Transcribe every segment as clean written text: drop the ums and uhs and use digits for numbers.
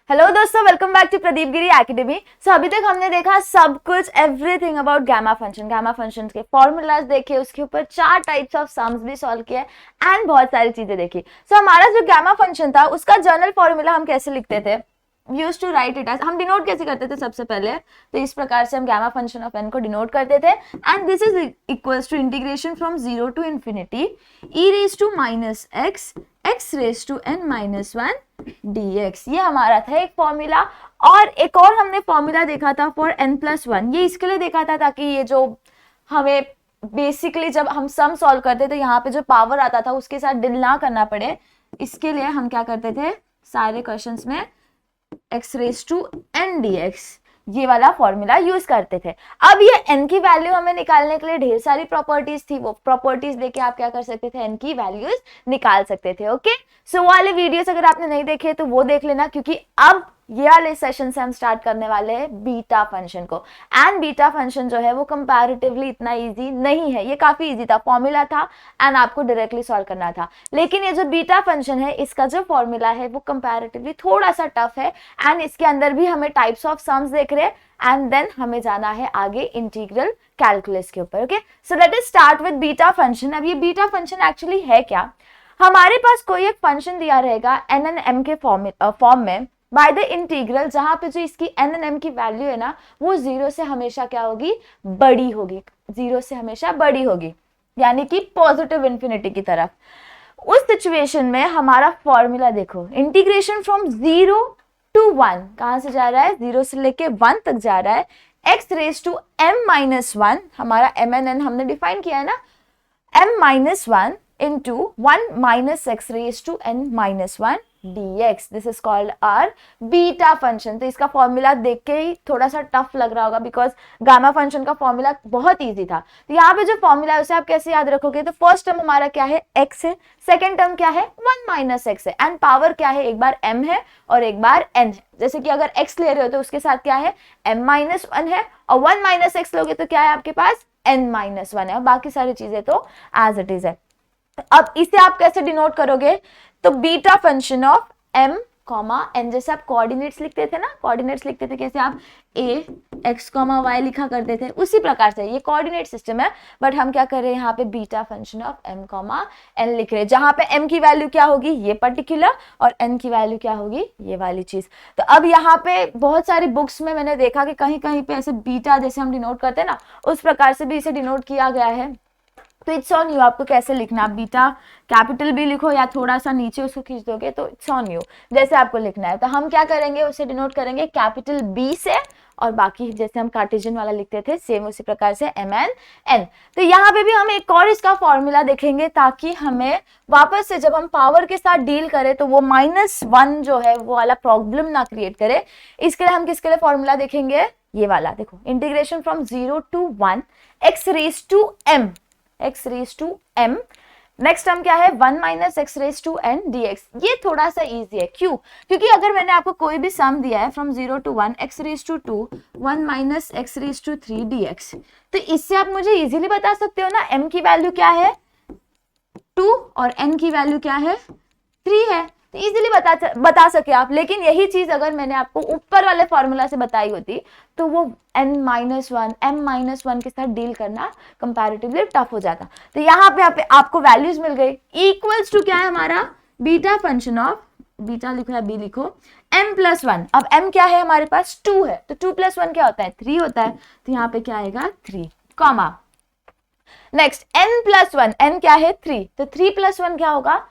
Hello दोस्तों, welcome back to Pradeep Giri academy. अभी तक हमने देखा सब कुछ, एवरीथिंग अबाउट गामा फंक्शन के फॉर्मूलाज देखे, उसके ऊपर 4 टाइप्स ऑफ सम्स भी सॉल्व किए एंड बहुत सारी चीजें देखी। हमारा जो गामा फंक्शन था उसका जनरल फॉर्मूला हम कैसे लिखते थे, use to write it as, हम डिनोट कैसे करते थे सबसे पहले, तो इस प्रकार से हम गामा फंक्शन ऑफ एन को डिनोट करते थे and this is equals to integration from 0 to infinity e raise to minus X x raise to n minus 1 dx। ये हमारा था एक फॉर्मूला। और एक और हमने फॉर्मूला देखा था फॉर n+1, ये इसके लिए देखा था ताकि ये जो हमें बेसिकली जब हम सम सॉल्व करते थे यहाँ पे जो पावर आता था उसके साथ डील ना करना पड़े, इसके लिए हम क्या करते थे सारे क्वेश्चंस में x raise to n dx ये वाला फॉर्मूला यूज करते थे। अब ये n की वैल्यू हमें निकालने के लिए ढेर सारी प्रॉपर्टीज थी, वो प्रॉपर्टीज लेके आप क्या कर सकते थे, n की वैल्यूज निकाल सकते थे। ओके, सो वाले वीडियोस अगर आपने नहीं देखे तो वो देख लेना, क्योंकि अब ये वाले सेशन से हम स्टार्ट करने वाले हैं बीटा फंक्शन को। एंड बीटा फंक्शन जो है वो कंपैरेटिवली इतना इजी नहीं है, ये काफी इजी था, फॉर्मूला था एंड आपको डायरेक्टली सॉल्व करना था। लेकिन ये जो बीटा फंक्शन है इसका जो फॉर्मूला है वो कंपैरेटिवली थोड़ा सा टफ है एंड इसके अंदर भी हमें टाइप्स ऑफ सम्स देख रहे हैं एंड देन हमें जाना है आगे इंटीग्रल कैलकुलस के ऊपर। Okay, so let us start with beta function. अब ये बीटा फंक्शन एक्चुअली है क्या, हमारे पास कोई एक फंक्शन दिया रहेगा n and m के फॉर्म में बाय द इंटीग्रल, जहां पे जो इसकी n and m की वैल्यू है ना वो 0 से हमेशा क्या होगी, बड़ी होगी, 0 से हमेशा बड़ी होगी, यानी कि पॉजिटिव इंफिनिटी की तरफ। उस सिचुएशन में हमारा फॉर्मूला देखो, इंटीग्रेशन फ्रॉम 0 टू 1, कहां से जा रहा है, 0 से लेके 1 तक जा रहा है, x raise to m minus 1, हमारा m and n हमने डिफाइन किया है ना, m minus 1 into 1 minus x raised to n minus 1 dx. This is called our beta function. तो इसका फॉर्मूला देख के ही थोड़ा सा टफ लग रहा होगा बिकॉज गामा फंक्शन का फॉर्मूला बहुत इजी था। तो यहाँ पे जो फॉर्मूला है उसे आप कैसे याद रखोगे, तो फर्स्ट टर्म हमारा क्या है, x है, सेकेंड टर्म क्या है, 1 माइनस एक्स है एंड पावर क्या है, एक बार m है और एक बार n है। जैसे कि अगर x ले रहे हो तो उसके साथ क्या है, m माइनस 1 है, और 1 माइनस एक्स लोगे तो क्या है आपके पास, n माइनस 1 है, और बाकी सारी चीजें तो एज इट इज है। अब इसे आप कैसे डिनोट करोगे, तो beta function of m comma n, जैसे आप कोऑर्डिनेट्स लिखते थे ना, कोऑर्डिनेट्स लिखते थे कैसे, आप a x कॉमा y लिखा करते थे, उसी प्रकार से ये कोऑर्डिनेट सिस्टम है, बट हम क्या कर रहे हैं यहाँ पे beta function of m comma n लिख रहे हैं, जहां पे m की वैल्यू क्या होगी, ये पर्टिकुलर, और n की वैल्यू क्या होगी, ये वाली चीज। तो अब यहाँ पे बहुत सारी बुक्स में मैंने देखा कि कहीं कहीं पे ऐसे बीटा जैसे हम डिनोट करते हैं ना, उस प्रकार से भी इसे डिनोट किया गया है। तो इट्स ऑन यू, आपको कैसे लिखना, आप बीटा कैपिटल भी लिखो या थोड़ा सा नीचे उसको खींच दोगे, तो इट्स ऑन यू जैसे आपको लिखना है। तो हम क्या करेंगे, उसे डिनोट करेंगे कैपिटल बी से, और बाकी जैसे हम कार्टेशियन वाला लिखते थे सेम उसी प्रकार से m and n। तो यहाँ पे भी हम एक और इसका फॉर्मूला देखेंगे ताकि हमें वापस से जब हम पावर के साथ डील करें तो वो -1 जो है वो वाला प्रॉब्लम ना क्रिएट करे। इसके लिए हम किसके लिए फॉर्मूला देखेंगे, ये वाला देखो, integration from 0 to 1 x raise to m, x raise to m, next term क्या है, 1 minus x raise to n dx। ये थोड़ा सा इजी है, क्यों, क्योंकि अगर मैंने आपको कोई भी सम दिया है from 0 to 1 x raise to 2 1 minus x raise to 3 dx, तो इससे आप मुझे इजीली बता सकते हो ना m की वैल्यू क्या है 2 और n की वैल्यू क्या है 3 है, तो इजीली बता सके आप। लेकिन यही चीज अगर मैंने आपको ऊपर वाले फॉर्मूला से बताई होती तो वो m माइनस 1 के साथ डील करना कंपैरेटिवली टफ हो जाता। तो यहाँ पे आपको वैल्यूज मिल गई, इक्वल्स टू क्या है हमारा, बीटा फंक्शन ऑफ, बीटा लिखो या बी लिखो, m+1। अब m क्या है हमारे पास, 2 है, तो 2 + 1 क्या होता है, 3 होता है, तो यहाँ पे क्या आएगा 3, कॉमा नेक्स्ट n+1, n क्या है 3, तो 3 + 1 क्या होगा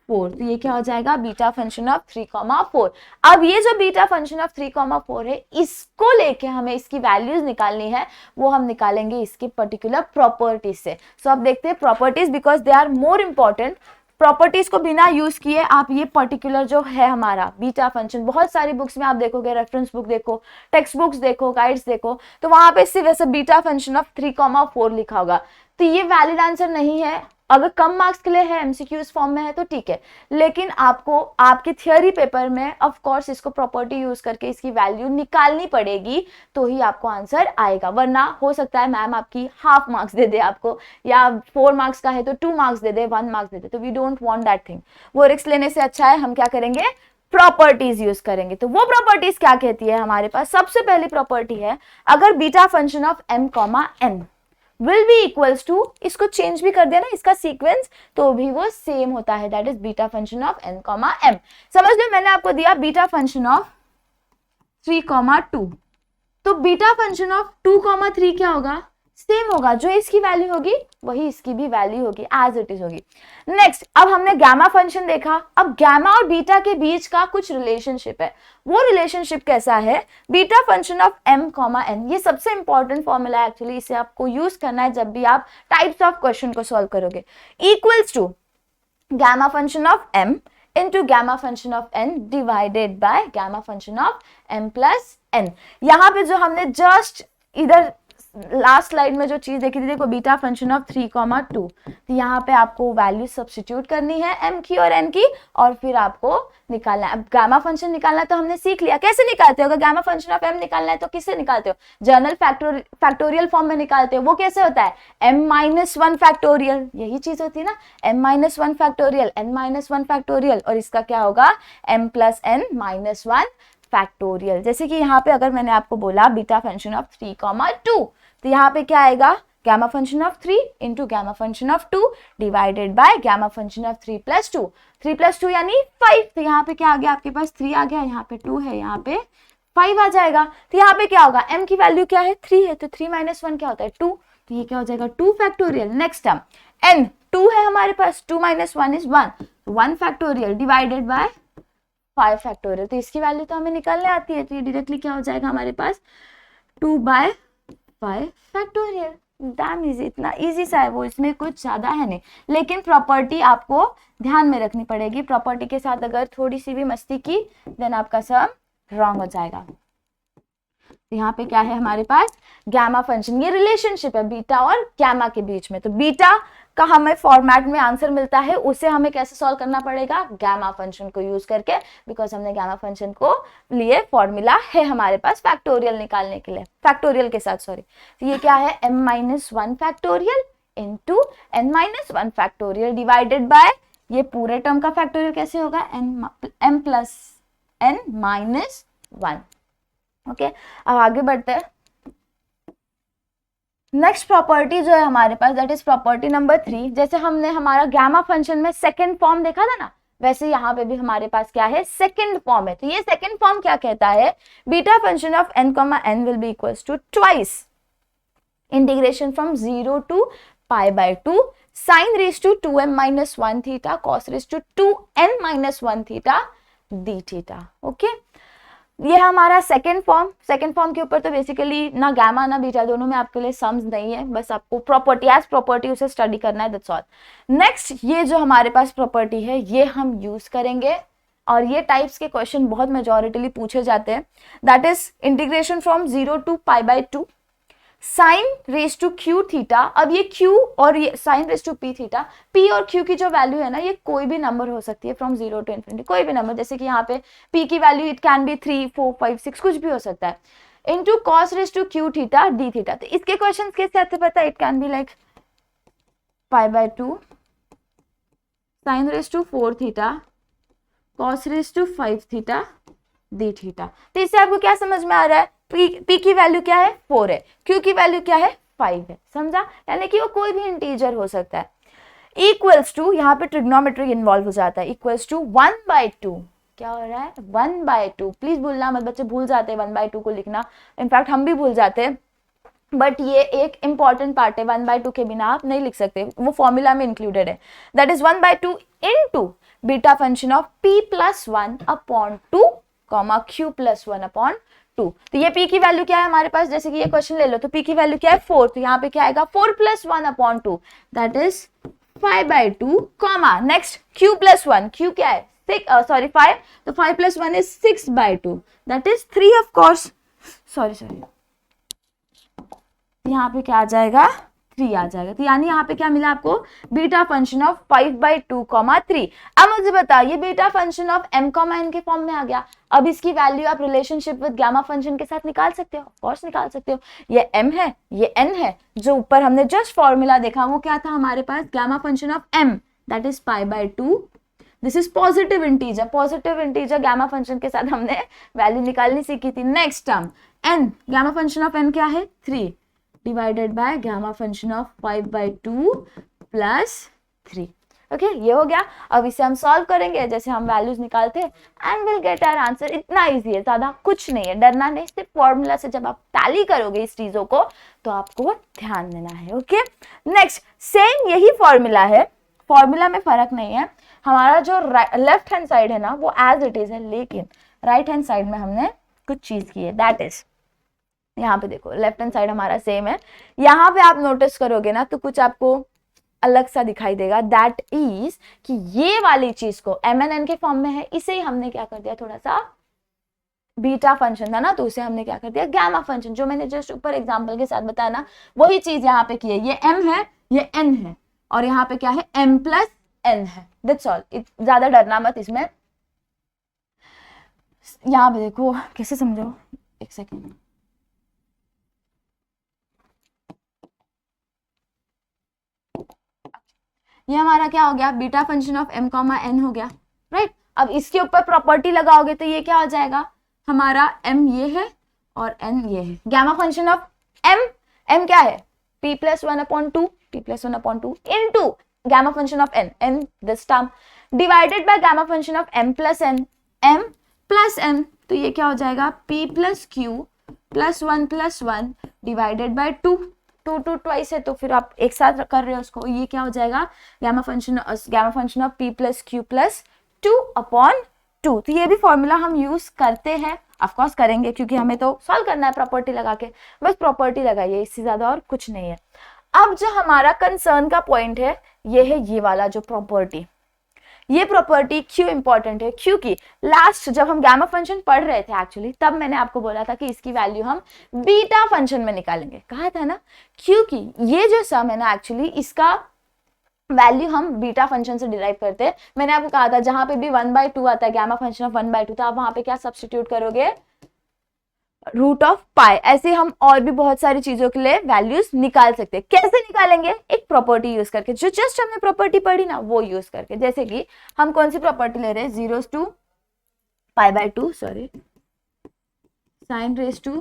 4, तो ये क्या हो जाएगा, बीटा फंक्शन ऑफ 3,4। अब ये जो बीटा फंक्शन ऑफ 3,4 है, इसको लेके हमें इसकी वैल्यूज निकालनी है, वो हम निकालेंगे इसके पर्टिकुलर प्रॉपर्टीज से। सो अब देखते हैं properties, because they are more important. Properties को बिना यूज किए आप ये पर्टिकुलर जो है हमारा बीटा फंक्शन, बहुत सारी बुक्स में आप देखोगे, रेफरेंस बुक देखो, टेक्स्ट बुक्स देखो, गाइड्स देखो, तो वहां पे सिर्फ ऐसे बीटा फंक्शन ऑफ 3,4 लिखा होगा, तो ये वैलिड आंसर नहीं है। अगर कम मार्क्स के लिए है, एमसीक्यूज फॉर्म में है तो ठीक है, लेकिन आपको आपके थियोरी पेपर में ऑफ कोर्स इसको प्रॉपर्टी यूज करके इसकी वैल्यू निकालनी पड़ेगी, तो ही आपको आंसर आएगा, वरना हो सकता है मैम आपकी हाफ मार्क्स दे दे आपको, या 4 मार्क्स का है तो 2 मार्क्स दे दे, 1 मार्क्स दे दे, तो we don't want that thing. वो रिस्क लेने से अच्छा है हम क्या करेंगे, प्रॉपर्टीज यूज करेंगे। तो वो प्रॉपर्टीज क्या कहती है हमारे पास, सबसे पहली प्रॉपर्टी है अगर beta function of m comma n will be equals to, इसको चेंज भी कर दिया ना इसका सीक्वेंस तो भी वो सेम होता है, that is beta function of n comma m। समझ लो मैंने आपको दिया बीटा फंक्शन ऑफ 3 कॉमा 2, तो बीटा फंक्शन ऑफ 2 कॉमा 3 क्या होगा, सेम होगा, जो इसकी वैल्यू होगी वही इसकी भी वैल्यू होगी, एज इट इज होगी। नेक्स्ट, अब हमने गामा फंक्शन देखा, अब गामा और बीटा के बीच का कुछ रिलेशनशिप है, वो रिलेशनशिप कैसा है, beta function of m comma n, ये सबसे इंपॉर्टेंट फॉर्मूला है एक्चुअली, इसे आपको यूज करना है जब भी आप टाइप्स ऑफ क्वेश्चन को सॉल्व करोगे, equals to gamma function of m into gamma function of n divided by gamma function of m plus n। यहाँ पे जो हमने जस्ट इधर लास्ट स्लाइड में जो चीज देखी थी, देखो बीटा फंक्शन ऑफ 3 कॉमा 2, तो यहाँ पे आपको वैल्यू सब्स्टिट्यूट करनी है m की और n की, और फिर आपको निकालना है। अब गामा फंक्शन निकालना तो हमने सीख लिया, कैसे निकालते हो, अगर गामा फंक्शन ऑफ m निकालना है तो किससे निकालते हो, जनरल फैक्टोरियल फॉर्म में निकालते हो, वो कैसे होता है m-1 फैक्टोरियल, यही चीज होती है ना, m-1 फैक्टोरियल, n-1 फैक्टोरियल, और इसका क्या होगा m प्लस n-1 फैक्टोरियल। जैसे कि यहाँ पे अगर मैंने आपको बोला बीटा फंक्शन ऑफ 3 कॉमा 2, तो यहाँ पे क्या आएगा, gamma function of 3 into gamma function of 2 divided by gamma function of 3 plus 2, 3 plus 2 यानी 5, तो यहाँ पे क्या आ गया आपके पास 3 आ गया, यहाँ पे 2 है, यहाँ पे 5 आ जाएगा। तो यहाँ पे क्या होगा, m की वैल्यू क्या है 3 है, तो 3 माइनस 1 क्या होता है 2, तो ये क्या हो जाएगा 2 फैक्टोरियल। नेक्स्ट टर्म n 2 है हमारे पास, 2 minus 1 is 1 factorial divided by 5 factorial, तो इसकी वैल्यू तो हमें निकालने आती है, तो ये डायरेक्टली क्या हो जाएगा हमारे पास 2/5 फैक्टोरियल। डैम इजी, इतना इजी सा है वो, इसमें कुछ ज्यादा है नहीं, लेकिन प्रॉपर्टी आपको ध्यान में रखनी पड़ेगी, प्रॉपर्टी के साथ अगर थोड़ी सी भी मस्ती की देन आपका सब रॉन्ग हो जाएगा। तो यहाँ पे क्या है हमारे पास गामा फंक्शन, ये रिलेशनशिप है बीटा और गामा के बीच में, तो बीटा का हमें फॉर्मेट में आंसर मिलता है, उसे हमें कैसे सॉल्व करना पड़ेगा, गामा फंक्शन को यूज करके, बिकॉज हमने गामा फंक्शन को लिए फॉर्मूला है हमारे पास फैक्टोरियल निकालने के लिए, फैक्टोरियल के साथ सॉरी, तो ये क्या है m-1 factorial into n-1 factorial divided by, ये पूरे टर्म का फैक्टोरियल कैसे होगा m प्लस n-1। ओके, अब आगे बढ़ते हैं। नेक्स्ट प्रॉपर्टी जो है हमारे पास, दैट इज प्रॉपर्टी नंबर 3। जैसे हमने हमारा गामा फंक्शन में सेकंड फॉर्म देखा था ना, वैसे यहाँ पे भी हमारे पास क्या है सेकंड फॉर्म है। तो ये सेकंड फॉर्म क्या कहता है, beta function of n comma n will be equals to twice integration from 0 to π/2 sin raise to 2m minus 1 theta cos raise to 2n minus 1 theta d theta. Okay, ये हमारा second form. Second form के ऊपर तो basically ना gamma ना beta दोनों में आपके लिए सम्स नहीं है, बस आपको प्रॉपर्टी एज प्रॉपर्टी उसे स्टडी करना है, दैट्स ऑल। नेक्स्ट, ये जो हमारे पास प्रॉपर्टी है ये हम यूज करेंगे, और ये टाइप्स के क्वेश्चन बहुत मेजॉरिटीली पूछे जाते हैं, that is integration from 0 to π/2 sine raise to q theta. अब ये q और ये sine raise to p theta, p और q की जो वैल्यू है ना, ये कोई भी नंबर हो सकती है फ्रॉम 0 टू इन्फिनिटी, कोई भी नंबर, जैसे कि यहाँ पे p की वैल्यू इट कैन बी 3 4 5 6 कुछ भी हो सकता है, into cos raise to q theta d theta. तो इसके क्वेश्चंस कैसे आते पता है, it can be like π/2 sine raise to 4 theta cos raise to 5 theta d theta. तो इससे आपको क्या समझ में आ रहा है, p की वैल्यू क्या है 4 है, q की वैल्यू क्या है 5 है, समझा, यानी कि वो कोई भी इंटीजर हो सकता है। इक्वल्स टू, यहाँ पे ट्रिग्नोमेट्री इन्वॉल्व हो जाता है, इक्वल्स टू 1/2, क्या हो रहा है 1/2। प्लीज भूलना मत, बच्चे भूल जाते हैं 1/2 को लिखना, इनफैक्ट हम भी भूल जाते हैं, बट ये एक इंपॉर्टेंट पार्ट है, 1/2 के बिना आप नहीं लिख सकते, वो फॉर्मूला में इंक्लूडेड है, that is 1/2 into beta function of p plus 1 upon 2 comma q plus 1 upon 2। तो ये p की वैल्यू क्या है हमारे पास, जैसे कि ये क्वेश्चन ले लो, तो p की वैल्यू क्या है 4, तो यहाँ पे क्या आएगा 4 plus 1 upon 2, that is 5/2 comma next q plus 1, q क्या है 6 सॉरी 5, तो 5 plus 1 is 6/2, that is 3 of course, sorry यहाँ पे क्या आ जाएगा 3 आ जाएगा। तो यानी यहाँ पे क्या मिला आपको, बीटा फंक्शन ऑफ 5/2 कॉमा 3। अब मुझे बता, ये beta function of m comma n के फॉर्म में आ गया, अब इसकी वैल्यू आप रिलेशनशिप विद गामा फंक्शन के साथ निकाल सकते हो, ऑफ कोर्स निकाल सकते हो। ये m है, ये n है, जो ऊपर हमने जस्ट फॉर्मूला देखा वो क्या था हमारे पास, gamma function of m that is π/2 this is positive integer, positive integer gamma function के साथ हमने वैल्यू निकालनी सीखी थी। Next term n, gamma function of n क्या है 3 divided by gamma function of 5/2 plus 3। Okay, ये हो गया। अब इसे हम सॉल्व करेंगे जैसे हम वैल्यूज निकालते हैं and will get our answer. इतना इजी है, ज्यादा कुछ नहीं है, डरना नहीं। सिर्फ फॉर्मूला से जब आप टैली करोगे इस चीजों को तो आपको ध्यान देना है। ओके, नेक्स्ट सेम यही फॉर्मूला है, फॉर्मूला में फर्क नहीं है। हमारा जो लेफ्ट हैंड साइड है ना वो एज इट इज है, लेकिन राइट हैंड साइड में हमने कुछ चीज की है, दैट इज यहाँ पे देखो लेफ्ट हैंड साइड हमारा सेम है। यहाँ पे आप नोटिस करोगे ना तो कुछ आपको अलग सा दिखाई देगा, दैट इज कि ये वाली चीज को mn के फॉर्म में है, इसे ही हमने क्या कर दिया, थोड़ा सा बीटा फंक्शन था ना तो उसे हमने क्या कर दिया गामा फंक्शन। जो मैंने जस्ट ऊपर एग्जांपल के साथ बताया ना वही चीज यहाँ पे की है। ये m है, ये n है और यहाँ पे क्या है m प्लस n है, दैट्स ऑल। ज्यादा डरना मत इसमें। यहाँ पे देखो कैसे समझो, एक सेकेंड। ये हमारा क्या हो गया, beta function of m comma n हो गया, राइट। अब इसके ऊपर प्रॉपर्टी लगाओगे तो ये क्या हो जाएगा, हमारा m ये है और n ये है। गामा फंक्शन ऑफ m क्या है p plus 1/2, p plus 1/2 into gamma function of n this term divided by gamma function of m plus n, तो ये क्या हो जाएगा p plus q plus 1 divided by 2 twice है तो फिर आप एक साथ कर रहे हो उसको, ये क्या हो जाएगा gamma function of p plus q plus 2/2। तो ये भी फॉर्मूला हम यूज करते हैं, ऑफ कोर्स करेंगे क्योंकि हमें तो सॉल्व करना है प्रॉपर्टी लगा के, बस प्रॉपर्टी लगाइए, इससे ज्यादा और कुछ नहीं है। अब जो हमारा कंसर्न का पॉइंट है ये है ये वाला जो प्रॉपर्टी, ये प्रॉपर्टी क्यों इंपॉर्टेंट है, क्योंकि लास्ट जब हम गामा फंक्शन पढ़ रहे थे एक्चुअली तब मैंने आपको बोला था कि इसकी वैल्यू हम बीटा फंक्शन में निकालेंगे, कहा था ना, क्योंकि ये जो सम है ना एक्चुअली इसका वैल्यू हम बीटा फंक्शन से डिराइव करते हैं। मैंने आपको कहा था जहां पे भी 1/2 आता है गामा फंक्शन ऑफ 1/2 तो आप वहां पे क्या सब्स्टिट्यूट करोगे, रूट ऑफ पाई। ऐसे हम और भी बहुत सारी चीजों के लिए वैल्यूज निकाल सकते हैं। कैसे निकालेंगे, एक प्रॉपर्टी यूज करके, जो जस्ट हमने प्रॉपर्टी पढ़ी ना वो यूज करके। जैसे कि हम कौन सी प्रॉपर्टी ले रहे हैं, 0 to π/2 sorry sin raised to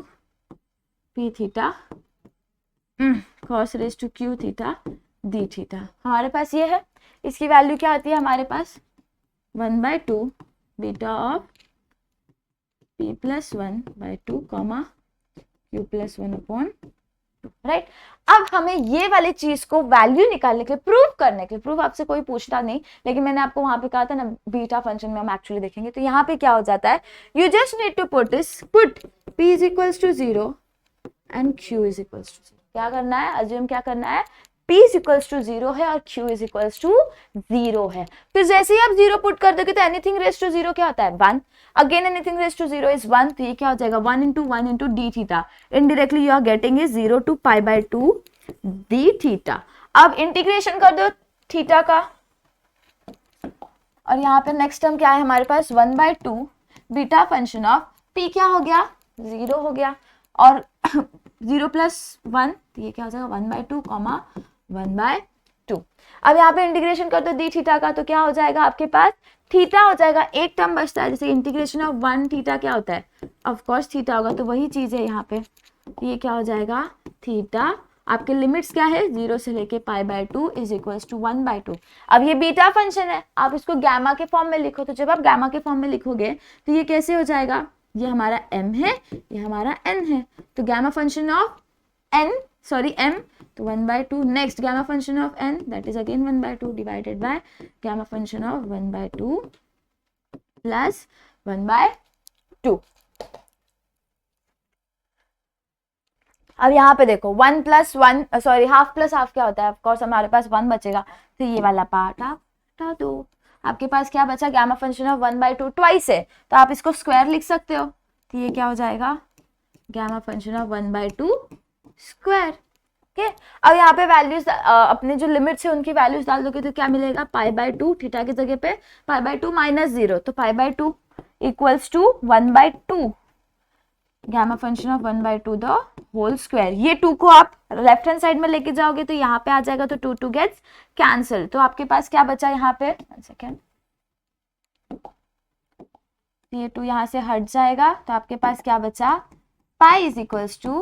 p theta cos raised to q theta d theta हमारे पास ये है। इसकी वैल्यू क्या आती है हमारे पास 1/2 beta of p plus 1/2 comma q plus 1/2, right. अब हमें ये वाली चीज को वैल्यू निकालने के लिए, प्रूव करने के लिए, प्रूफ आपसे कोई पूछता नहीं लेकिन मैंने आपको वहां पे कहा था ना बीटा फंक्शन में हम एक्चुअली देखेंगे। तो यहाँ पे क्या हो जाता है, you just need to put p is equals to 0 and q is equals to 0। क्या करना है, अज्यूम क्या करना है, p इज इक्वल्स टू 0 है और q इज इक्वल्स टू 0 है। फिर जैसे ही आप 0 पुट कर दोगे तो एनीथिंग रेज टू 0 क्या होता है 1, again anything raise to 0 is 1, तो ये क्या हो जाएगा 1 into d theta. Indirectly you are getting is 0 to π/2 d theta. अब इंटीग्रेशन कर दो थीटा का और यहाँ पे नेक्स्ट टर्म क्या है हमारे पास 1/2 बीटा फंक्शन ऑफ p क्या हो गया 0 हो गया और 0 प्लस 1 तो ये क्या हो जाएगा 1/2 कॉमा 1/2। अब यहाँ पे इंटीग्रेशन कर दो डी थीटा का तो क्या हो जाएगा आपके पास थीटा हो जाएगा, एक टर्म बचता है जैसे इंटीग्रेशन ऑफ 1 थीटा क्या होता है ऑफ कोर्स थीटा होगा, तो वही चीज है यहाँ पे, ये क्या हो जाएगा थीटा। आपके लिमिट्स क्या है 0 से लेके π/2 इज इक्वल्स टू 1/2। अब ये बीटा फंक्शन है, आप इसको गामा के फॉर्म में लिखो, तो जब आप गामा के फॉर्म में लिखोगे तो ये कैसे हो जाएगा, ये हमारा m है, ये हमारा n है, तो गामा फंक्शन ऑफ m तो 1/2। Next gamma function of n that is again 1/2 divided by gamma function of 1/2 plus 1/2। अब यहाँ पे देखो 1 plus 1 sorry half plus half क्या होता है, ऑफ कोर्स हमारे पास 1 बचेगा, तो ये वाला पार्ट आप हटा दो। आपके पास क्या बचा, गामा फंक्शन ऑफ 1/2 ट्वाइस है तो आप इसको स्क्वायर लिख सकते हो, तो ये क्या हो जाएगा gamma function of 1/2 square. Okay, अब यहाँ पे वैल्यूज अपने जो लिमिट्स है उनकी वैल्यूज डाल दोगे तो क्या मिलेगा π/2 थीटा की जगह पे π/2 minus 0 to π/2 equals to 1/2 gamma function of 1/2 the whole square. ये 2 को आप लेफ्ट हैंड साइड में लेके जाओगे तो यहाँ पे आ जाएगा, तो 2 गेट्स कैंसिल, तो आपके पास क्या बचा यहाँ पे 1 सेकेंड तो ये 2 यहाँ से हट जाएगा, तो आपके पास क्या बचा, pi is equals to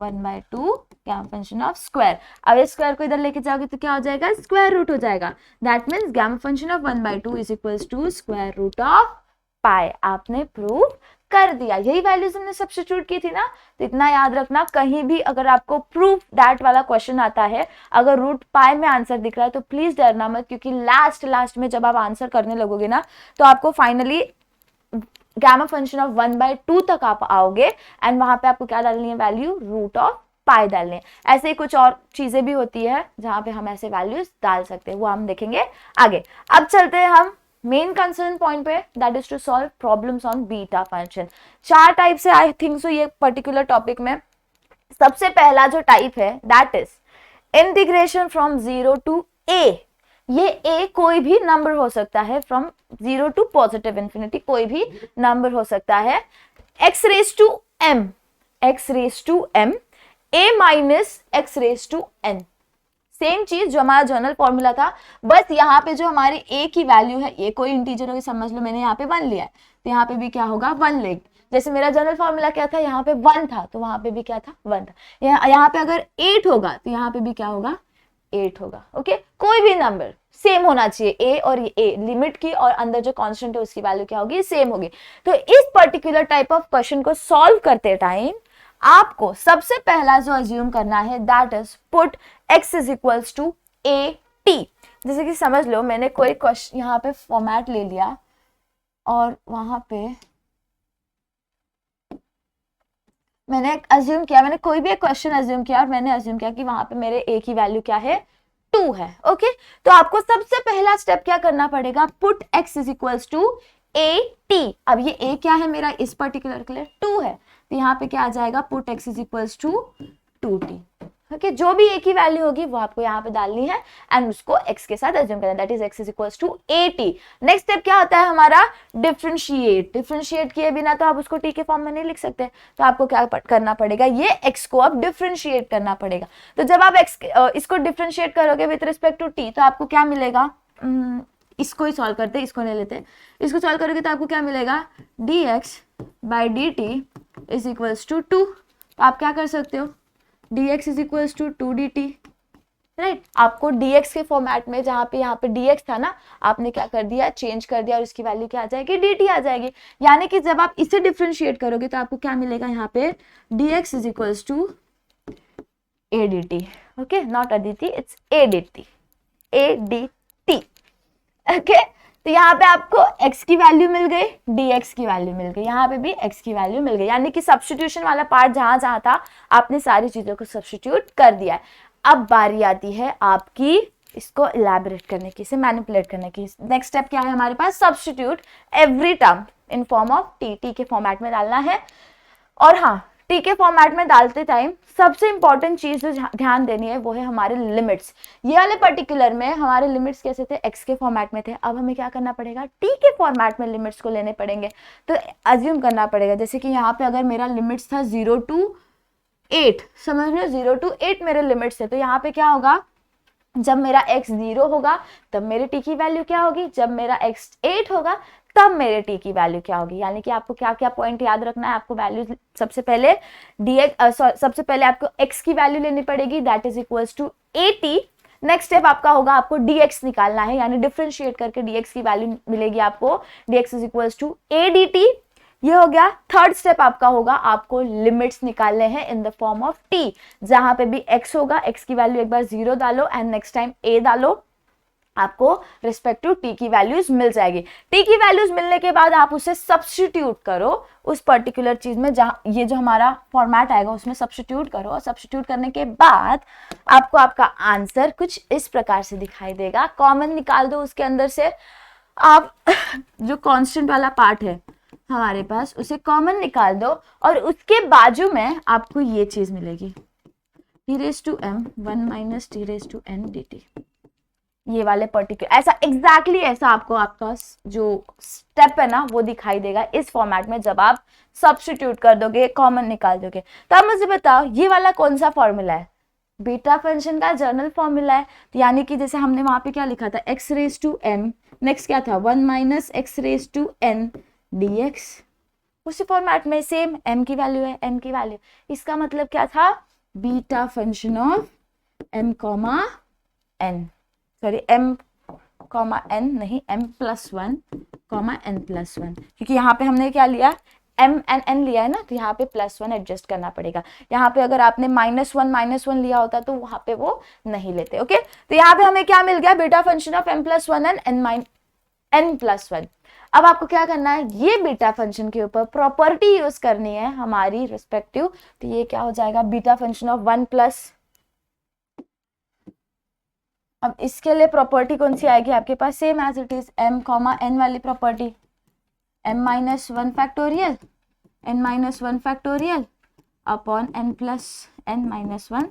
1/2 gamma function of square. अब इस स्क्वायर को इधर लेके जाओगे तो क्या हो जाएगा, स्क्वायर रूट हो जाएगा। That means gamma function of 1/2 is equals to square root of pi. आपने प्रूव कर दिया। यही वैल्यूज हमने सब्स्टिट्यूट की थी ना, तो इतना याद रखना, कहीं भी अगर आपको प्रूफ दैट वाला क्वेश्चन आता है, अगर रूट पाई में आंसर दिख रहा है तो प्लीज डरना मत, क्योंकि लास्ट में जब आप आंसर करने लगोगे ना तो आपको फाइनली गामा फंक्शन ऑफ 1/2 तक आप आओगे एंड वहां पे आपको क्या डालनी है, वैल्यू रूट ऑफ पाई डालनी है। ऐसे ही कुछ और चीजें भी होती है जहां पे हम ऐसे वैल्यूज डाल सकते हैं, वो हम देखेंगे आगे। अब चलते हैं हम मेन कंसर्न पॉइंट पे, that is to solve problems on beta function. 4 type से आई थिंक सो ये पर्टिकुलर टॉपिक में। सबसे पहला जो टाइप है that is integration from 0 to a. ये ए कोई भी नंबर हो सकता है, फ्रॉम 0 टू पॉजिटिव इंफिनिटी कोई भी नंबर हो सकता है। x raise to m a minus x raise to n, same चीज जो हमारा जनरल फॉर्मूला था, बस यहाँ पे जो हमारे a की वैल्यू है, a कोई इंटीजर होगी, समझ लो मैंने यहाँ पे 1 लिया है, तो यहाँ पे भी क्या होगा 1 लेग। जैसे मेरा जनरल फॉर्मूला क्या था, यहाँ पे 1 था तो वहां पे भी क्या था 1 था। यहाँ पे अगर 8 होगा तो यहाँ पे भी क्या होगा 8 होगा। ओके, कोई भी नंबर सेम होना चाहिए, a और a लिमिट की और अंदर जो कांस्टेंट है उसकी वैल्यू क्या होगी, सेम होगी। तो इस पर्टिकुलर टाइप ऑफ क्वेश्चन को सॉल्व करते टाइम आपको सबसे पहला जो अज्यूम करना है that is put x is equals to a t। जैसे कि समझ लो मैंने कोई क्वेश्चन यहाँ पे फॉर्मेट ले लिया और वहां पे मैंने अज्यूम किया, मैंने कोई भी एक क्वेश्चन अज्यूम किया और मैंने अज्यूम किया कि वहां पे मेरे a की वैल्यू क्या है 2 है। ओके, तो आपको सबसे पहला स्टेप क्या करना पड़ेगा, put x is equals to a t। अब ये a क्या है मेरा, इस पर्टिकुलर के लिए 2 है, तो यहाँ पे क्या आ जाएगा, put x is equals to 2t। Okay, जो भी a की वैल्यू होगी वो आपको यहाँ पे डालनी है एंड उसको x के साथ अज्यूम करना है, that is x is equals to at। Next step क्या होता है हमारा, डिफरेंशिएट किए बिना तो आप उसको t के फॉर्म में नहीं लिख सकते, तो आपको क्या करना पड़ेगा, ये x को अब डिफरेंशिएट करना पड़ेगा। तो जब आप इसको डिफरेंशिएट करोगे विद रिस्पेक्ट टू t तो आपको क्या मिलेगा, इसको ही सॉल्व करते, इसको नहीं लेते, इसको सॉल्व करोगे तो आपको क्या मिलेगा, dx by dt is equals to 2। तो आप क्या कर सकते हो, dx is equals to 2 dt, right. आपको dx के फॉर्मेट में जहाँ पे यहाँ पे dx था ना, आपने क्या कर दिया, चेंज कर दिया और इसकी वैल्यू क्या आ जाएगी, dt आ जाएगी। यानी कि जब आप इसे डिफरेंशिएट करोगे तो आपको क्या मिलेगा, यहाँ पे dx is equals to a dt। Okay, not अदिति, इट्स a dt। ओके, तो यहाँ पे आपको x की वैल्यू मिल गई, dx की वैल्यू मिल गई, यहाँ पे भी x की वैल्यू मिल गई। यानी कि सब्स्टिट्यूशन वाला पार्ट जहां जहां था आपने सारी चीजों को सब्स्टिट्यूट कर दिया है। अब बारी आती है आपकी इसको इलैबोरेट करने की, इसे मैनिपुलेट करने की। नेक्स्ट स्टेप क्या है हमारे पास, substitute every term in form of t के फॉर्मेट में डालना है। और हाँ, टी के फॉर्मेट में डालते टाइम सबसे इंपॉर्टेंट चीज जो ध्यान देनी है वो है हमारे लिमिट्स। ये वाले पर्टिकुलर में हमारे लिमिट्स कैसे थे, एक्स के फॉर्मेट में थे, अब हमें क्या करना पड़ेगा, टी के फॉर्मेट में लिमिट्स को लेने पड़ेंगे। तो अज्यूम करना पड़ेगा, जैसे कि यहाँ पे अगर मेरा लिमिट्स था 0 to 8, समझ लो 0 to 8 मेरे लिमिट्स थे, तो यहाँ पे क्या होगा, जब मेरा x 0 होगा तब मेरे t की वैल्यू क्या होगी, जब मेरा x 8 होगा तब मेरे t की वैल्यू क्या होगी। यानी कि आपको क्या क्या पॉइंट याद रखना है, आपको वैल्यू सबसे पहले सबसे पहले आपको x की वैल्यू लेनी पड़ेगी, that is equals to at। Next step आपका होगा आपको dx निकालना है, यानी डिफरेंशिएट करके dx की वैल्यू मिलेगी आपको, dx is equals to a dt। ये हो गया। थर्ड स्टेप आपका होगा आपको लिमिट्स निकालने हैं in the form of t, जहां पे भी x होगा, x की वैल्यू एक बार 0 डालो एंड नेक्स्ट टाइम a डालो, आपको रिस्पेक्टिव t की वैल्यूज मिल जाएगी। t की वैल्यूज मिलने के बाद आप उसे सब्स्टिट्यूट करो उस पर्टिकुलर चीज में, जहां ये जो हमारा फॉर्मेट आएगा उसमें सब्स्टिट्यूट करो, और सब्स्टिट्यूट करने के बाद आपको आपका आंसर कुछ इस प्रकार से दिखाई देगा। कॉमन निकाल दो उसके अंदर से, आप जो कांस्टेंट वाला पार्ट है हमारे पास उसे कॉमन निकाल दो और उसके बाजू में आपको ये चीज मिलेगी, t raised to m 1 minus t raised to n dt। ये वाले पर्टिकुलर ऐसा एग्जैक्टली ऐसा आपको आपका जो स्टेप है ना वो दिखाई देगा इस फॉर्मेट में, जब आप सब्स्टिट्यूट कर दोगे, कॉमन निकाल दोगे। तो आप मुझे बताओ ये वाला कौन सा फॉर्मूला है, बीटा फंक्शन का जनरल फॉर्मूला है। तो यानी कि जैसे हमने वहां पे क्या लिखा था, x raise to m, next क्या था 1 minus x raise to n dx, उसी फॉर्मेट में सेम m की वैल्यू है, m की वैल्यू, इसका मतलब क्या था, beta function of m comma n, sorry m comma n नहीं, m+1 कॉमा n+1, क्योंकि यहाँ पे हमने क्या लिया, m एंड n लिया है ना, तो यहाँ पे +1 एडजस्ट करना पड़ेगा। यहाँ पे अगर आपने -1 लिया होता तो वहां पे वो नहीं लेते। ओके, तो यहाँ पे हमें क्या मिल गया, beta function of m+1 and n+1। अब आपको क्या करना है, ये बीटा फंक्शन के ऊपर प्रॉपर्टी यूज करनी है हमारी रिस्पेक्टिव, तो ये क्या हो जाएगा, बीटा फंक्शन ऑफ 1+, अब इसके लिए प्रॉपर्टी कौन सी आएगी आपके पास, same as it is m comma n वाली property, m-1 factorial n-1 factorial upon n+n-1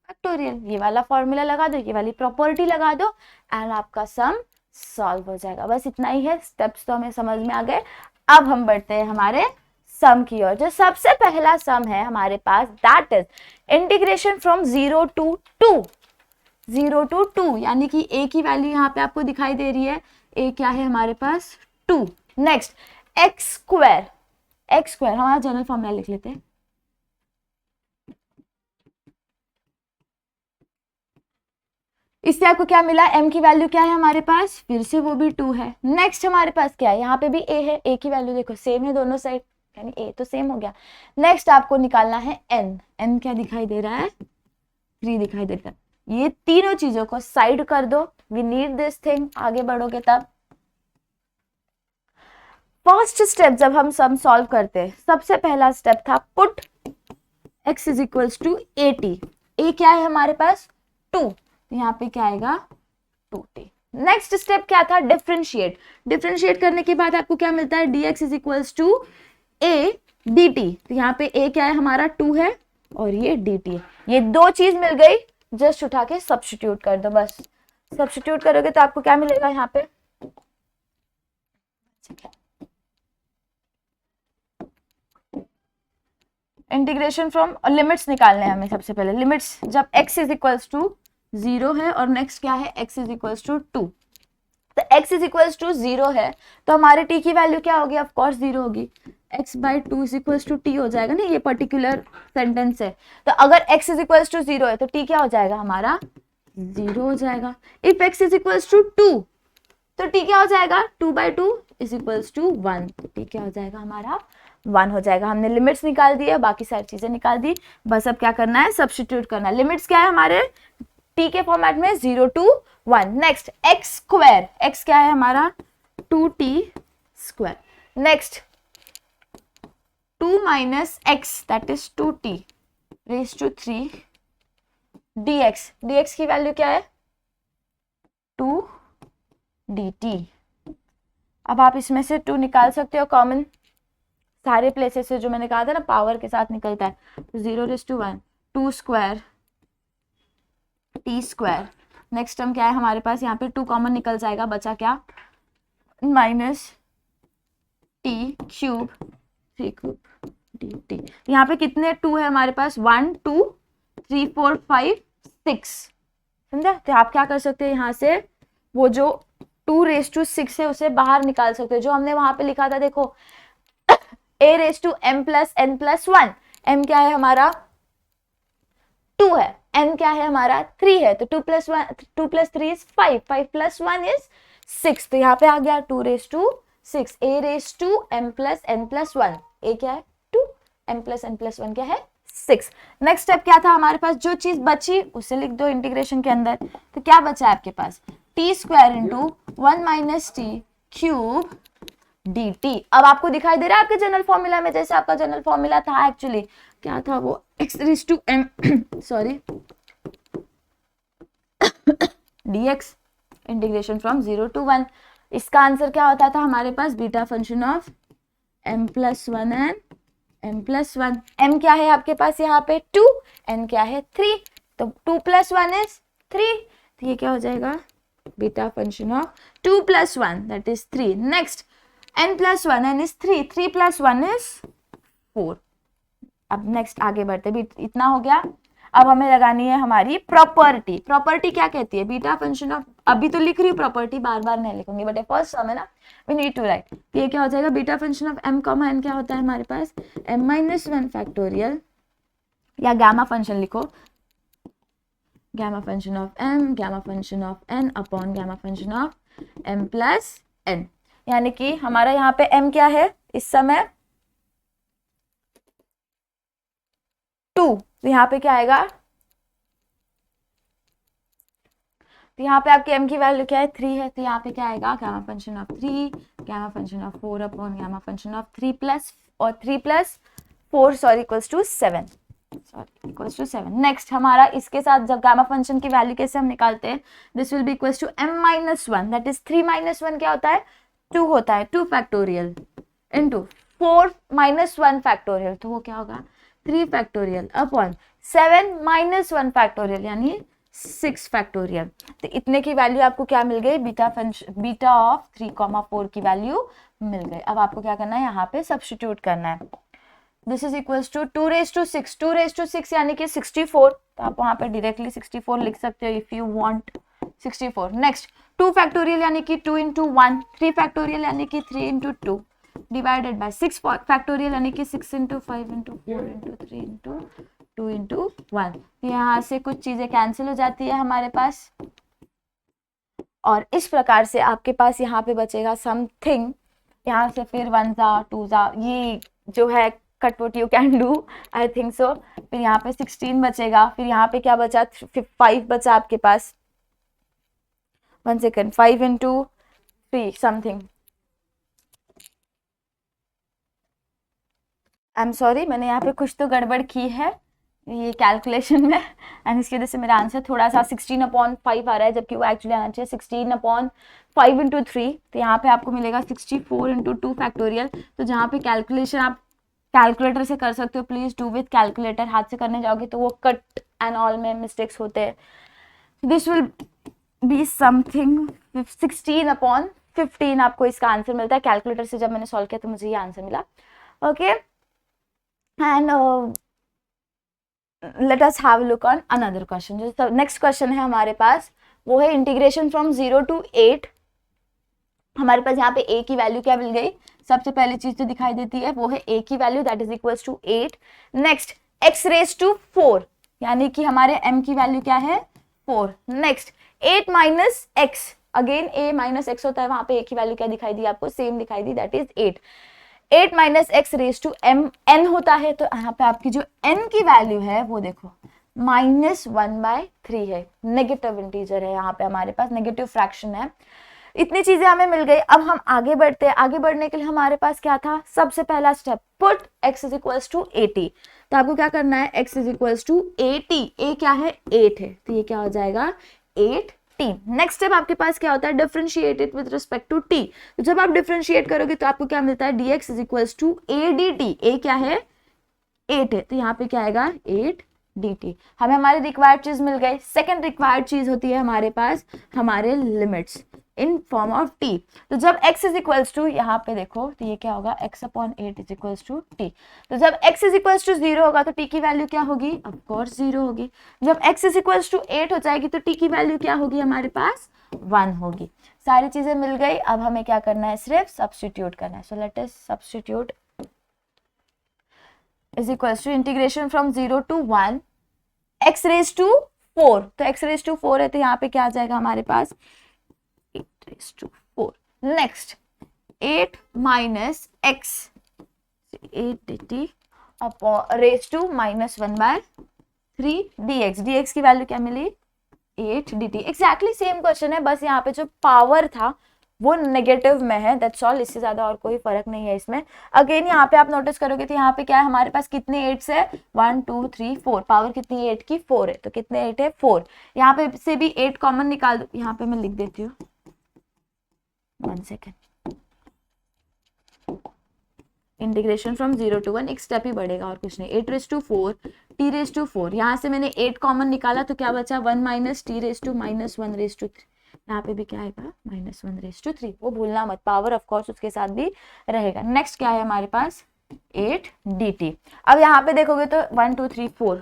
factorial, ये वाला फॉर्मूला लगा दो, ये वाली प्रॉपर्टी लगा दो एंड आपका सम सॉल्व हो जाएगा। बस इतना ही है, स्टेप्स तो हमें समझ में आ गए। अब हम बढ़ते हैं हमारे सम की ओर। जो सबसे पहला सम है हमारे पास, that is integration from 0 to 2, 0 to 2, यानी कि a की वैल्यू यहाँ पे आपको दिखाई दे रही है, a क्या है हमारे पास 2। नेक्स्ट x स्क्वायर, हमारा जनरल फॉर्मूला लिख लेते हैं, इससे आपको क्या मिला, m की वैल्यू क्या है हमारे पास, फिर से वो भी 2 है। नेक्स्ट हमारे पास क्या है, यहाँ पे भी a है, a की वैल्यू देखो सेम है दोनों साइड, यानी a तो सेम हो गया। नेक्स्ट आपको निकालना है n क्या दिखाई दे रहा है, 3 दिखाई देता है। ये तीनों चीजों को साइड कर दो, वी नीड दिस थिंग, आगे बढ़ोगे तब। फर्स्ट स्टेप जब हम सम सॉल्व करते हैं, सबसे पहला स्टेप था put x is equals to 80, a क्या है हमारे पास 2, तो यहाँ पे क्या आएगा 2t। नेक्स्ट स्टेप क्या था, डिफरेंशिएट करने के बाद आपको क्या मिलता है, dx is equals to a dt, तो यहाँ पे a क्या है हमारा 2 है और ये dt है, ये दो चीज मिल गई, जस्ट उठा के सब्स्टिट्यूट कर दो, बस सब्स्टिट्यूट करोगे तो आपको क्या मिलेगा यहाँ पे, इंटीग्रेशन फ्रॉम, लिमिट्स निकालने हैं हमें सबसे पहले, लिमिट्स जब x इज इक्वल्स टू 0 है और नेक्स्ट क्या है x इज इक्वल्स टू 2, तो x इज इक्वल्स टू 0 है तो हमारे t की वैल्यू क्या होगी, ऑफ कोर्स 0 होगी, x/2 is equals to t हो जाएगा ना, ये पर्टिकुलर सेंटेंस है, तो अगर x इज इक्वल्स टू 0 है तो t क्या हो जाएगा हमारा 0 हो जाएगा। If x is equals to 2 तो t क्या हो जाएगा, 2/2 इज इक्वल्स टू 1, t क्या हो जाएगा हमारा 1 हो जाएगा। हमने लिमिट्स निकाल दी है, बाकी सारी चीजें निकाल दी, बस अब क्या करना है, सब्स्टिट्यूट करना है। लिमिट्स क्या है हमारे t के फॉर्मेट में 0 to 1। Next x square, x क्या है हमारा 2t square, next 2 minus x that is 2t raised to 3 dx की वैल्यू क्या है 2 dt। अब आप इसमें से 2 निकाल सकते हो कॉमन, सारे प्लेसेस से जो मैंने कहा था ना पावर के साथ निकलता है, तो 0 raised to 1 2 square t square, next term क्या है हमारे पास, यहाँ पे 2 कॉमन निकल जाएगा, बचा क्या minus t cube 3 cube dt। यहाँ पे कितने 2 है हमारे पास, 1 2 3 4 5 6, समझा। तो आप क्या कर सकते हैं, यहाँ से वो जो 2 raised to 6 है उसे बाहर निकाल सकते हैं, जो हमने वहां पे लिखा था देखो a raised to m plus n plus 1, m क्या है हमारा 2 है, n क्या है हमारा 3 है, तो 2 plus 3 is 5, 5 plus 1 is 6, तो यहाँ पे आ गया 2 raised to 6, a raised to m plus n plus 1, a क्या है 2, m plus n plus 1 क्या है 6। नेक्स्ट स्टेप क्या था हमारे पास, जो चीज बची उसे लिख दो इंटीग्रेशन के अंदर, तो क्या बचा है आपके पास t square into 1 minus T cube dt। अब आपको दिखाई दे रहा है आपके जनरल फॉर्मूला में, जैसे आपका जनरल फॉर्मूला था एक्चुअली, क्या था वो x raise to m sorry dx integration from 0 to 1। इसका आंसर क्या होता था हमारे पास, beta function of m plus 1 and m plus 1। m क्या है आपके पास यहाँ पे 2, n क्या है 3, तो 2 plus 1 is 3, तो ये क्या हो जाएगा beta function of 2 plus 1 that is 3। Next n plus 1, n is 3, 3 plus 1 is 4। अब नेक्स्ट आगे बढ़ते भी, इतना हो गया। अब हमें लगानी है हमारी प्रॉपर्टी। प्रॉपर्टी क्या कहती है? बीटा फंक्शन ऑफ, अभी तो लिख रही हूँ प्रॉपर्टी, बार बार नहीं लिखूंगी, बट फर्स्ट सम है ना, वी नीड टू राइट। ये क्या हो जाएगा? Beta function of m comma n क्या होता है हमारे पास? m माइनस 1 फैक्टोरियल, या गामा फंक्शन लिखो, gamma function of m, gamma function of n upon gamma function of m plus n। यानी कि हमारा यहाँ पे m क्या है इस समय? 2, तो यहाँ पे क्या आएगा? तो यहाँ पे आपके m की वैल्यू क्या है? 3 है, तो यहाँ पे क्या आएगा? Gamma function of 3, gamma function of 4 upon gamma function of 3 plus, और 3 plus 4 sorry equals to 7, sorry equals to 7। Next हमारा इसके साथ जब गामा फंक्शन की वैल्यू कैसे हम निकालते हैं? This will be equals to m minus 1, that is 3 minus 1 क्या होता है? 2 होता है, 2 फैक्टोरियल इनटू 4 माइनस 1 फैक्टोरियल, तो वो क्या होगा? 3 फैक्टोरियल अपॉन 7 माइनस 1 फैक्टोरियल, यानी 6 फैक्टोरियल। तो इतने की वैल्यू आपको क्या मिल गई? बीटा ऑफ 3,4 की वैल्यू मिल गई। अब आपको क्या करना है? यहाँ पे सब्स्टिट्यूट करना है। This is equals to 2 raise to 6, 2 raise to 6 यानी कि 64, तो आप वहाँ पे डायरेक्टली 64 लिख सकते हो if you want 64। Next 2 factorial यानी कि 2 इंटू 1, 3 फैक्टोरियल यानी कि 3 इंटू 2 डिवाइडेड बाय 6 फैक्टोरियल यानी कि 6 into 5 into 4 into 3 into 2 into 1। यहाँ से कुछ चीजें कैंसिल हो जाती है हमारे पास, और इस प्रकार से आपके पास यहाँ पे बचेगा समथिंग, यहाँ से फिर 1 जा 2 जा, ये जो है cut what you can do, I think so. फिर यहाँ पे 16 बचेगा, फिर यहाँ पे क्या बचा? 5 बचा आपके पास, 1 second, 5 into 3 something, I am sorry, मैंने यहाँ पे कुछ तो गड़बड़ की है ये कैलकुलेशन में, एंड इसकी वजह से मेरा आंसर थोड़ा सा 16/5 आ रहा है, जबकि वो एक्चुअली आना चाहिए 16/5 इंटू 3। तो यहाँ पे आपको मिलेगा 64 इंटू 2 फैक्टोरियल। तो जहाँ पे कैलकुलेशन आप कैलकुलेटर से कर सकते हो, प्लीज डू विथ कैलकुलेटर। हाथ से करने जाओगे तो वो कट एंड ऑल में मिस्टेक्स होते हैं। दिस विल बी समथिंग 16/15 आपको इसका आंसर मिलता है। कैलकुलेटर से जब मैंने सॉल्व किया तो मुझे ये आंसर मिला। Okay, and let us have a look on another question. जो नेक्स्ट क्वेश्चन है हमारे पास वो है इंटीग्रेशन फ्रॉम 0 to 8। हमारे पास यहाँ पे a की वैल्यू क्या मिल गई? सबसे पहली चीज तो दिखाई देती है वो है a की वैल्यू, that is equals to 8। Next x raise to 4, यानी कि हमारे m की वैल्यू क्या है? 4। Next 8 minus x, again a minus x होता है, वहां पे a की वैल्यू क्या दिखाई दी आपको? सेम दिखाई दी, that is 8। 8 minus x raise to m n होता है, तो यहाँ पे आपकी जो n की वैल्यू है वो देखो -1/3 है, नेगेटिव इंटीजर है, यहाँ पे हमारे पास नेगेटिव फ्रैक्शन है। इतनी चीजें हमें मिल गई। अब हम आगे बढ़ते हैं। आगे बढ़ने के लिए हमारे पास क्या था? सबसे पहला step, put x is equals to 80। तो आपको क्या करना है? x is equals to 80, a क्या है? 8 है, तो ये क्या हो जाएगा? 8t। नेक्स्ट स्टेप आपके पास क्या होता है? Differentiate it with respect to t। तो जब आप डिफरेंशिएट करोगे तो आपको क्या मिलता है? dx is equals to a dt। a क्या है? 8 है, तो यहाँ पे क्या आएगा? 8 dt। हमें हमारी रिक्वायर्ड चीज मिल गई। सेकंड रिक्वायर्ड चीज होती है हमारे पास हमारे limits in form of t। तो जब x इज इक्वल्स टू, यहाँ पे देखो, तो ये क्या होगा? x upon 8 is equals to t। तो जब x इज इक्वल्स टू 0 होगा तो t की वैल्यू क्या होगी? ऑफ कोर्स 0 होगी। जब x इज इक्वल्स टू 8 हो जाएगी तो t की वैल्यू क्या होगी हमारे पास? 1 होगी। सारी चीजें मिल गई। अब हमें क्या करना है? सिर्फ सब्स्टिट्यूट करना है। So let us substitute is equals to integration from 0 to 1 x raise to 4। तो x रेज टू 4 है, तो यहाँ पे क्या आ जाएगा हमारे पास? 8 raised to 4. Next 8 minus x 8 dt upon raised to -1/3 dx। dx की वैल्यू क्या मिली? 8 dt। एग्जैक्टली सेम क्वेश्चन है, बस यहाँ पे जो पावर था वो नेगेटिव में है, दैट्स ऑल। इससे ज्यादा और कोई फर्क नहीं है इसमें। अगेन यहाँ पे आप नोटिस करोगे तो यहाँ पे क्या है हमारे पास? कितने 8 है? 1 2 3 4। पावर कितनी है 8 की? 4 है, तो कितने 8 है? 4। यहाँ पे से भी 8 कॉमन निकाल दो। यहाँ पे मैं लिख देती हूँ, 1 सेकेंड। इंटीग्रेशन फ्रॉम 0 to 1, एक स्टेप ही बढ़ेगा और कुछ नहीं। 8 raise to 4 t raise to 4, यहाँ से मैंने 8 कॉमन निकाला तो क्या बचा? 1 minus t raise to -1 raise to 3। यहाँ पे भी क्या आएगा? -1 रेज टू 3। वो भूलना मत, पावर ऑफ कोर्स उसके साथ भी रहेगा। नेक्स्ट क्या है हमारे पास? 8 dt। अब यहाँ पे देखोगे तो 1 2 3 4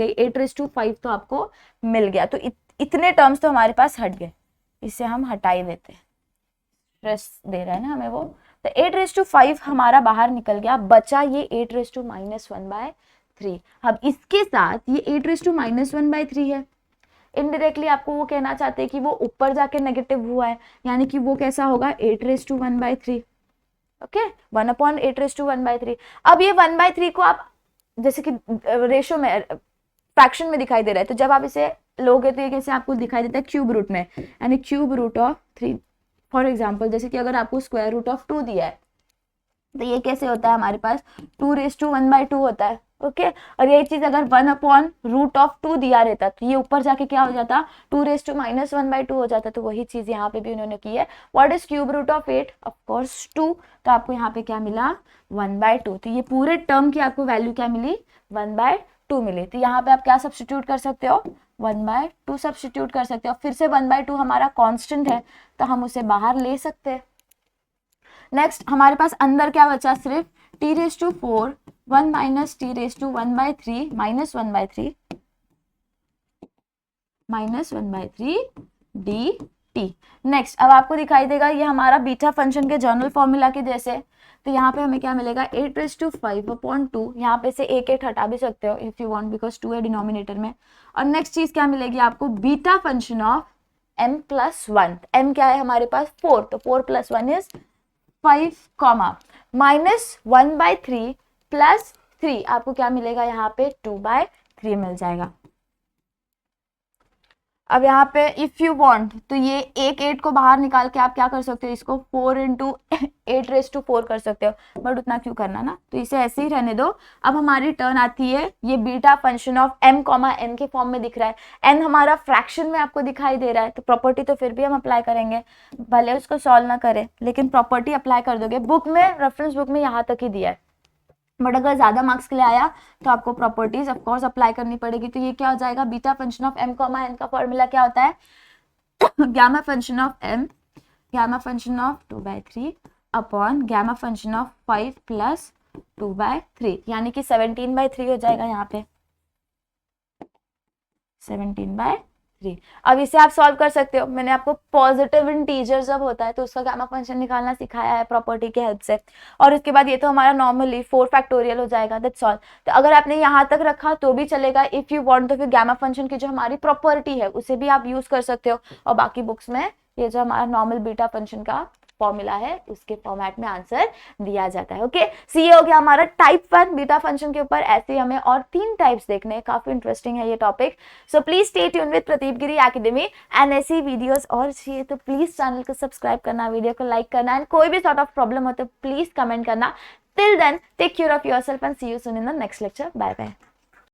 गई, 8/5 तो आपको मिल गया। तो इतने टर्म्स तो हमारे पास हट गए, इसे हम हटा ही देते हैं, स्ट्रेस दे रहा है ना हमें वो। तो 8/5 हमारा बाहर निकल गया, बचा ये 8/-1/3। अब इसके साथ ये 8/-1/3 है, इनडायरेक्टली आपको वो कहना चाहते हैं कि वो ऊपर जाके नेगेटिव हुआ है, यानी कि वो कैसा होगा 8/1/3। ओके, 1/8/1/3। अब ये 1/3 को आप जैसे कि रेशो में, फ्रैक्शन में दिखाई दे रहा है, तो जब आप इसे लोगे तो ये कैसे आपको दिखाई देता है क्यूब रूट में, यानी cube root of 3। For example जैसे कि अगर आपको स्क्वायर रूट ऑफ 2 दिया है तो ये कैसे होता है हमारे पास 2/1/2 होता है। ओके, और यही चीज अगर 1/√2 दिया रहता तो ये ऊपर जाके क्या हो जाता 2/-1/2 हो जाता। तो वही चीज यहाँ पे भी उन्होंने की है। What is cube root of 8? Of course 2। तो आपको यहाँ पे क्या मिला 1/2। तो ये पूरे टर्म की आपको वैल्यू क्या मिली 1/2 मिली। तो यहाँ पे आप क्या सब्स्टिट्यूट कर सकते हो 1/2 सब्स्टिट्यूट कर सकते हो। फिर से 1/2 हमारा कांस्टेंट है तो हम उसे बाहर ले सकते हैं। नेक्स्ट हमारे पास अंदर क्या बचा सिर्फ t⁴ 1 - t⁻1/3 -1/3 dt। नेक्स्ट अब आपको दिखाई देगा ये हमारा बीटा फंक्शन के जनरल फॉर्मूला के जैसे। तो यहाँ पे हमें क्या मिलेगा 8/5/2। यहाँ पे से एक हटा भी सकते हो इफ यू वांट, बिकॉज 2 है डिनोमिनेटर में। और नेक्स्ट चीज क्या मिलेगी आपको beta function of m+1। m क्या है हमारे पास 4, तो 4 + 1 इज 5, -1/3 + 3 आपको क्या मिलेगा यहाँ पे 2/3 मिल जाएगा। अब यहाँ पे इफ यू वांट तो ये एक 8 को बाहर निकाल के आप क्या कर सकते हो, इसको 4 × 8⁴ कर सकते हो, बट उतना क्यों करना ना, तो इसे ऐसे ही रहने दो। अब हमारी टर्न आती है ये beta function of m, n के फॉर्म में दिख रहा है, n हमारा फ्रैक्शन में आपको दिखाई दे रहा है, तो प्रॉपर्टी तो फिर भी हम अप्लाई करेंगे, भले उसको सॉल्व ना करें लेकिन प्रॉपर्टी अप्लाई कर दोगे। बुक में, रेफरेंस बुक में यहाँ तक ही दिया है, बट अगर ज्यादा मार्क्स के लिए आया तो आपको प्रॉपर्टीज ऑफ कोर्स अप्लाई करनी पड़ेगी। तो ये क्या हो जाएगा beta function of m, n का फॉर्मूला क्या होता है gamma function of m, gamma function of 2/3 upon gamma function of 5 + 2/3, यानी कि 17/3 हो जाएगा यहाँ पे 17/3। अब इसे आप सॉल्व कर सकते हो। मैंने आपको पॉजिटिव इंटीजर जब होता है तो उसका गामा फंक्शन निकालना सिखाया है प्रॉपर्टी के हेल्प से। और उसके बाद ये तो हमारा नॉर्मली 4 फैक्टोरियल हो जाएगा, दैट्स ऑल। तो अगर आपने यहाँ तक रखा तो भी चलेगा, इफ यू वांट तो फिर गामा फंक्शन की जो हमारी प्रॉपर्टी है उसे भी आप यूज कर सकते हो। और बाकी बुक्स में ये जो हमारा नॉर्मल बीटा फंक्शन का फॉर्मूला है उसके फॉर्मेट में आंसर दिया जाता है। ओके, सो ये हो गया हमारा टाइप 1 बीटा फंक्शन के ऊपर। ऐसे हमें और 3 टाइप्स देखने हैं, काफी इंटरेस्टिंग है ये topic. So please stay tune with Pradeep Giri academy, and ऐसी वीडियोस और चाहिए तो प्लीज चैनल को सब्सक्राइब करना, वीडियो को लाइक करना, एंड कोई भी सॉर्ट ऑफ प्रॉब्लम हो तो प्लीज कमेंट करना। Till then take care of yourself and see you soon in the next lecture. Bye bye.